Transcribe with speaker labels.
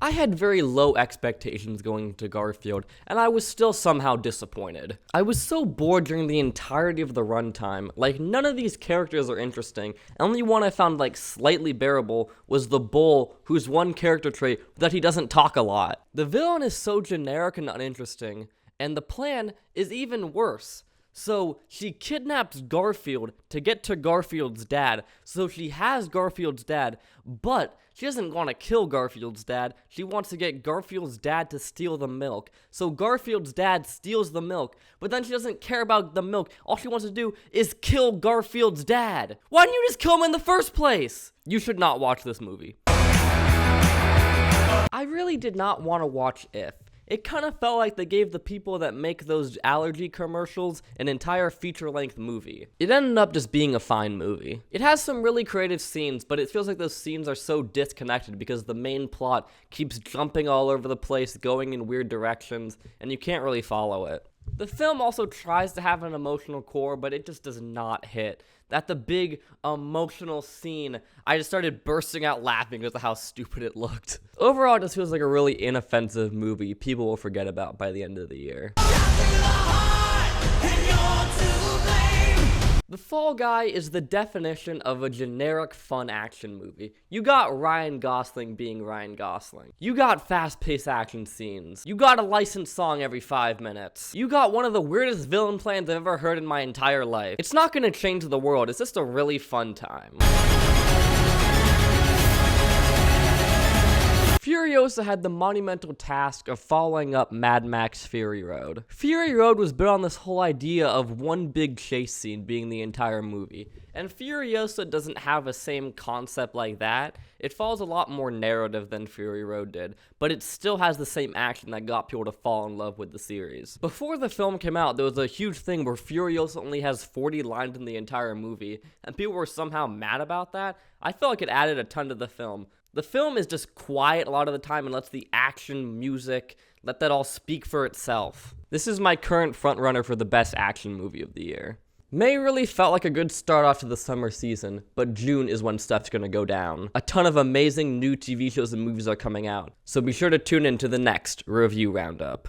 Speaker 1: I had very low expectations going into Garfield, and I was still somehow disappointed. I was so bored during the entirety of the runtime. Like, none of these characters are interesting. The only one I found, like, slightly bearable was the bull, whose one character trait was that he doesn't talk a lot. The villain is so generic and uninteresting, and the plan is even worse. So, she kidnaps Garfield to get to Garfield's dad, so she has Garfield's dad, but she doesn't want to kill Garfield's dad, she wants to get Garfield's dad to steal the milk. So Garfield's dad steals the milk, but then she doesn't care about the milk, all she wants to do is kill Garfield's dad. Why didn't you just kill him in the first place? You should not watch this movie. I really did not want to watch If. It kind of felt like they gave the people that make those allergy commercials an entire feature-length movie. It ended up just being a fine movie. It has some really creative scenes, but it feels like those scenes are so disconnected because the main plot keeps jumping all over the place, going in weird directions, and you can't really follow it. The film also tries to have an emotional core, but it just does not hit. At the big emotional scene, I just started bursting out laughing because of how stupid it looked. Overall, it just feels like a really inoffensive movie people will forget about by the end of the year. The Fall Guy is the definition of a generic fun action movie. You got Ryan Gosling being Ryan Gosling. You got fast-paced action scenes. You got a licensed song every 5 minutes. You got one of the weirdest villain plans I've ever heard in my entire life. It's not gonna change the world, it's just a really fun time. Furiosa had the monumental task of following up Mad Max Fury Road. Fury Road was built on this whole idea of one big chase scene being the entire movie, and Furiosa doesn't have a same concept like that. It follows a lot more narrative than Fury Road did, but it still has the same action that got people to fall in love with the series. Before the film came out, there was a huge thing where Furiosa only has 40 lines in the entire movie, and people were somehow mad about that. I feel like it added a ton to the film. The film is just quiet a lot of the time and lets the action, music, let that all speak for itself. This is my current frontrunner for the best action movie of the year. May really felt like a good start off to the summer season, but June is when stuff's gonna go down. A ton of amazing new TV shows and movies are coming out, so be sure to tune in to the next Review Roundup.